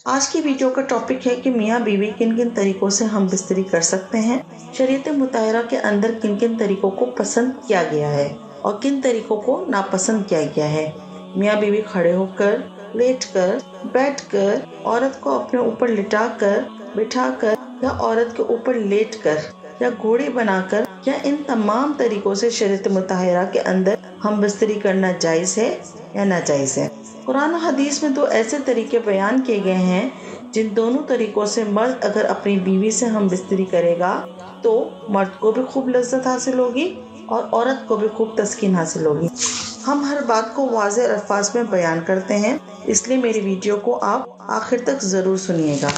آج کی ویڈیو کا ٹاپک ہے کہ میاں بیوی کن کن طریقوں سے ہم بستری کر سکتے ہیں، شریعت مطہرہ کے اندر کن کن طریقوں کو پسند کیا گیا ہے اور کن طریقوں کو ناپسند کیا گیا ہے۔ میاں بیوی کھڑے ہو کر، لیٹ کر، بیٹھ کر، عورت کو اپنے اوپر لٹا کر، بٹھا کر یا عورت کے اوپر لیٹ کر یا گھوڑی بنا کر یا ان تمام طریقوں سے شریعت مطہرہ کے اندر ہم بستری کرنا جائز ہے یا ناجائز ہے۔ قرآن و حدیث میں 2 ایسے طریقے بیان کیے گئے ہیں جن دونوں طریقوں سے مرد اگر اپنی بیوی سے ہم بستری کرے گا تو مرد کو بھی خوب لذت حاصل ہوگی اور عورت کو بھی خوب تسکین حاصل ہوگی۔ ہم ہر بات کو واضح الفاظ میں بیان کرتے ہیں، اس لیے میری ویڈیو کو آپ آخر تک ضرور سنیے گا۔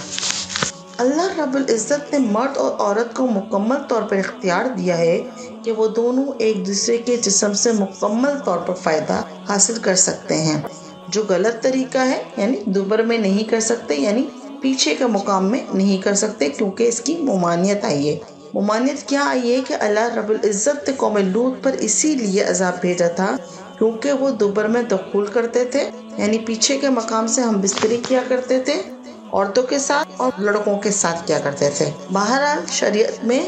اللہ رب العزت نے مرد اور عورت کو مکمل طور پر اختیار دیا ہے کہ وہ دونوں ایک دوسرے کے جسم سے مکمل طور پر فائدہ حاصل کر سکتے ہیں۔ جو غلط طریقہ ہے یعنی دوبر میں نہیں کر سکتے، یعنی پیچھے کے مقام میں نہیں کر سکتے، کیونکہ اس کی ممانعت آئی ہے۔ ممانعت کیا آئی ہے کہ اللہ رب العزت نے قوم لوط پر اسی لیے عذاب بھیجا تھا کیونکہ وہ دوبر میں دخول کرتے تھے، یعنی پیچھے کے مقام سے ہم بستری کیا کرتے تھے، عورتوں کے ساتھ اور لڑکوں کے ساتھ کیا کرتے تھے۔ بہرحال شریعت میں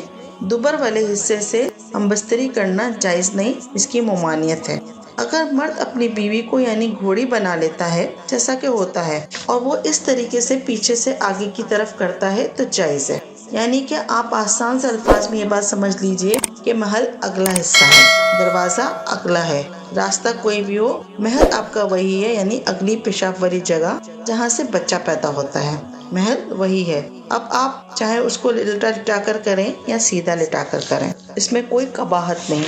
دوبر والے حصے سے ہم بستری کرنا جائز نہیں، اس کی ممانعت ہے۔ اگر مرد اپنی بیوی کو یعنی گھوڑی بنا لیتا ہے جیسا کہ ہوتا ہے اور وہ اس طریقے سے پیچھے سے آگے کی طرف کرتا ہے تو جائز ہے، یعنی کہ آپ آسان سے الفاظ میں یہ بات سمجھ لیجئے کہ محل اگلا حصہ ہے، دروازہ اگلا ہے، راستہ کوئی بھی ہو، محل آپ کا وہی ہے، یعنی اگلی پیشاب والی جگہ جہاں سے بچہ پیدا ہوتا ہے، محل وہی ہے۔ اب آپ چاہے اس کو الٹا لٹا کر کریں یا سیدھا لٹا کر کریں، اس میں کوئی قباحت نہیں،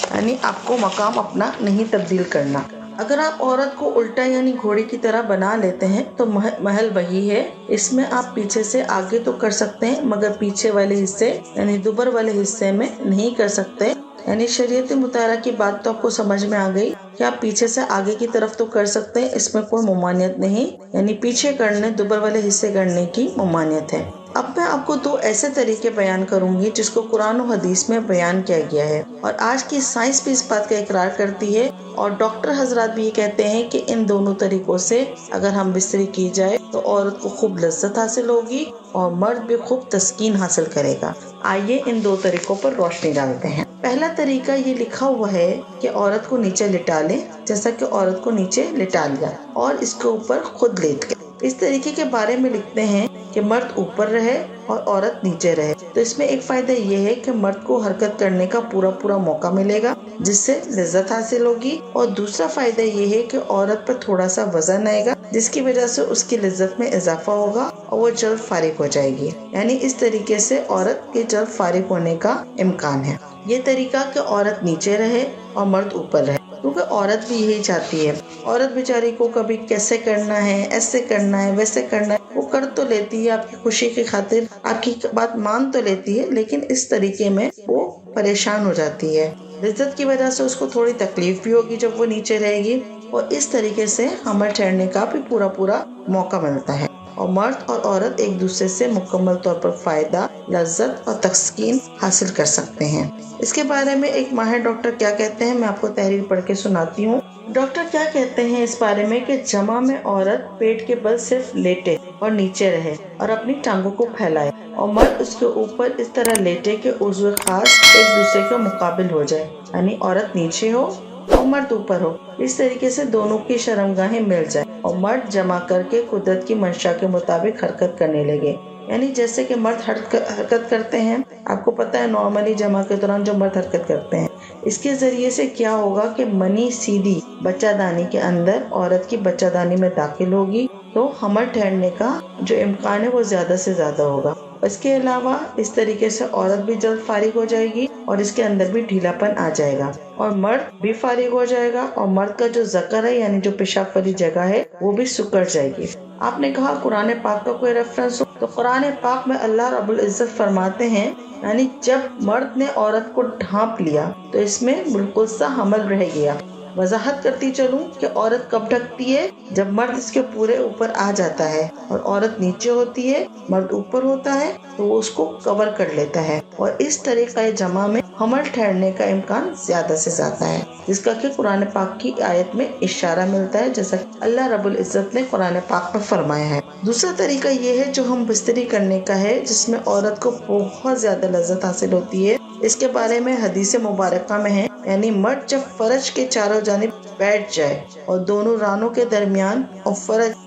یعنی آپ کو مقام اپنا نہیں تبدیل کرنا۔ اگر آپ عورت کو الٹا یعنی گھوڑی کی طرح بنا لیتے ہیں تو محل وہی ہے، اس میں آپ پیچھے سے آگے تو کر سکتے ہیں مگر پیچھے والے حصے یعنی دوبر والے حصے میں نہیں کر سکتے۔ یعنی شریعت مطہرہ کی بات تو آپ کو سمجھ میں آ گئی کہ آپ پیچھے سے آگے کی طرف تو کر سکتے ہیں، اس میں کوئی ممانعت نہیں، یعنی پیچھے کرنے دوبر والے حصے کرنے کی ممانعت ہے۔ اب میں آپ کو 2 ایسے طریقے بیان کروں گی جس کو قرآن و حدیث میں بیان کیا گیا ہے، اور آج کی سائنس بھی اس بات کا اقرار کرتی ہے اور ڈاکٹر حضرات بھی یہ کہتے ہیں کہ ان دونوں طریقوں سے اگر ہم بستری کی جائے تو عورت کو خوب لذت حاصل ہوگی اور مرد بھی خوب تسکین حاصل کرے گا۔ آئیے ان 2 طریقوں پر روشنی ڈالتے ہیں۔ پہلا طریقہ یہ لکھا ہوا ہے کہ عورت کو نیچے لٹا لیں، جیسا کہ عورت کو نیچے لٹا لیا اور اس کے اوپر خود لیٹ گئے۔ اس طریقے کے بارے میں لکھتے ہیں کہ مرد اوپر رہے اور عورت نیچے رہے، تو اس میں ایک فائدہ یہ ہے کہ مرد کو حرکت کرنے کا پورا موقع ملے گا جس سے لذت حاصل ہوگی، اور دوسرا فائدہ یہ ہے کہ عورت پر تھوڑا سا وزن آئے گا جس کی وجہ سے اس کی لذت میں اضافہ ہوگا اور وہ جلد فارغ ہو جائے گی، یعنی اس طریقے سے عورت کے جلد فارغ ہونے کا امکان ہے۔ یہ طریقہ کہ عورت نیچے رہے اور مرد اوپر رہے، کیونکہ عورت بھی یہی چاہتی ہے۔ عورت بیچاری کو کبھی کیسے کرنا ہے، ایسے کرنا ہے، ویسے کرنا ہے، وہ کر تو لیتی ہے آپ کی خوشی کی خاطر، آپ کی بات مان تو لیتی ہے، لیکن اس طریقے میں وہ پریشان ہو جاتی ہے۔ لذت کی وجہ سے اس کو تھوڑی تکلیف بھی ہوگی جب وہ نیچے رہے گی، اور اس طریقے سے حمل ٹھہرنے کا بھی پورا موقع ملتا ہے، اور مرد اور عورت ایک دوسرے سے مکمل طور پر فائدہ، لذت اور تسکین حاصل کر سکتے ہیں۔ اس کے بارے میں ایک ماہر ڈاکٹر کیا کہتے ہیں، میں آپ کو تحریر پڑھ کے سناتی ہوں۔ ڈاکٹر کیا کہتے ہیں اس بارے میں کہ جمع میں عورت پیٹ کے بل صرف لیٹے اور نیچے رہے اور اپنی ٹانگوں کو پھیلائے، اور مرد اس کے اوپر اس طرح لیٹے کہ عضو خاص ایک دوسرے کے مقابل ہو جائے، یعنی عورت نیچے ہو اور مرد اوپر ہو، اس طریقے سے دونوں کی شرمگاہیں مل جائیں اور مرد جمع کر کے قدرت کی منشا کے مطابق حرکت کرنے لگے، یعنی جیسے کہ مرد حرکت کرتے ہیں، آپ کو پتہ ہے نارملی جمع کے دوران جو مرد حرکت کرتے ہیں، اس کے ذریعے سے کیا ہوگا کہ منی سیدھی بچہ دانی کے اندر عورت کی بچہ دانی میں داخل ہوگی تو حمل ٹھہرنے کا جو امکان ہے وہ زیادہ سے زیادہ ہوگا۔ اس کے علاوہ اس طریقے سے عورت بھی جلد فارغ ہو جائے گی اور اس کے اندر بھی ڈھیلا پن آ جائے گا، اور مرد بھی فارغ ہو جائے گا، اور مرد کا جو ذکر ہے یعنی جو پیشاب والی جگہ ہے وہ بھی سکڑ جائے گی۔ آپ نے کہا قرآن پاک کا کوئی ریفرنس ہو، تو قرآن پاک میں اللہ رب العزت فرماتے ہیں، یعنی جب مرد نے عورت کو ڈھانپ لیا تو اس میں بالکل سا حمل رہ گیا۔ وضاحت کرتی چلوں کہ عورت کب ڈھکتی ہے، جب مرد اس کے پورے اوپر آ جاتا ہے، اور عورت نیچے ہوتی ہے، مرد اوپر ہوتا ہے تو وہ اس کو کور کر لیتا ہے، اور اس طریقہ جمع میں حمل ٹھہرنے کا امکان زیادہ سے زیادہ ہے، جس کا کہ قرآن پاک کی آیت میں اشارہ ملتا ہے، جیسا کہ اللہ رب العزت نے قرآن پاک میں فرمایا ہے۔ دوسرا طریقہ یہ ہے جو ہم بستری کرنے کا ہے، جس میں عورت کو بہت زیادہ لذت حاصل ہوتی ہے۔ اس کے بارے میں حدیث مبارکہ میں ہے، یعنی مرد جب فرج کے چاروں جانب بیٹھ جائے اور دونوں رانوں کے درمیان، اور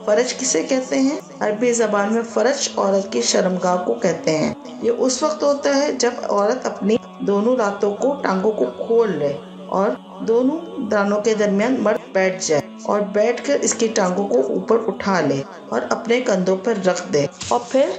فرج کسے کہتے ہیں؟ عربی زبان میں فرج عورت کی شرمگاہ کو کہتے ہیں۔ یہ اس وقت ہوتا ہے جب عورت اپنی دونوں ٹانگوں کو کھول لے اور دونوں رانوں کے درمیان مرد بیٹھ جائے اور بیٹھ کر اس کی ٹانگوں کو اوپر اٹھا لے اور اپنے کندھوں پر رکھ دے، اور پھر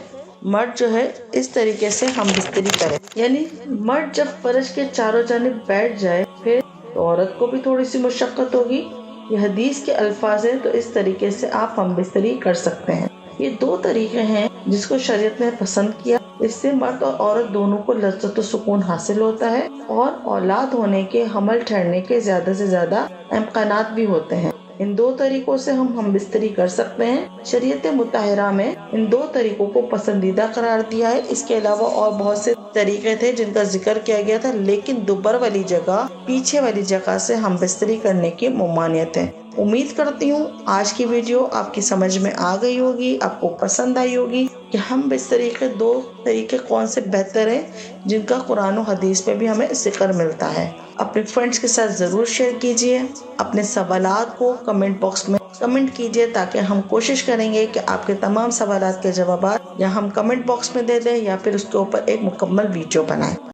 مرد جو ہے اس طریقے سے ہم بستری کرے، یعنی مرد جب فرش کے چاروں جانب بیٹھ جائے پھر تو عورت کو بھی تھوڑی سی مشقت ہوگی۔ یہ حدیث کے الفاظ ہیں، تو اس طریقے سے آپ ہم بستری کر سکتے ہیں۔ یہ دو طریقے ہیں جس کو شریعت نے پسند کیا، اس سے مرد اور عورت دونوں کو لذت و سکون حاصل ہوتا ہے اور اولاد ہونے کے، حمل ٹھہرنے کے زیادہ سے زیادہ امکانات بھی ہوتے ہیں۔ ان دو طریقوں سے ہم بستری کر سکتے ہیں۔ شریعت مطہرہ میں ان دو طریقوں کو پسندیدہ قرار دیا ہے۔ اس کے علاوہ اور بہت سے طریقے تھے جن کا ذکر کیا گیا تھا، لیکن دوبر والی جگہ، پیچھے والی جگہ سے ہم بستری کرنے کی ممانعت ہے۔ امید کرتی ہوں آج کی ویڈیو آپ کی سمجھ میں آ گئی ہوگی، آپ کو پسند آئی ہوگی کہ ہم بستری کے دو طریقے کون سے بہتر ہیں جن کا قرآن و حدیث میں بھی ہمیں ذکر ملتا ہے۔ اپنے فرینڈز کے ساتھ ضرور شیئر کیجئے، اپنے سوالات کو کمنٹ باکس میں کمنٹ کیجئے، تاکہ ہم کوشش کریں گے کہ آپ کے تمام سوالات کے جوابات یا ہم کمنٹ باکس میں دے دیں یا پھر اس کے اوپر ایک مکمل ویڈیو بنائیں۔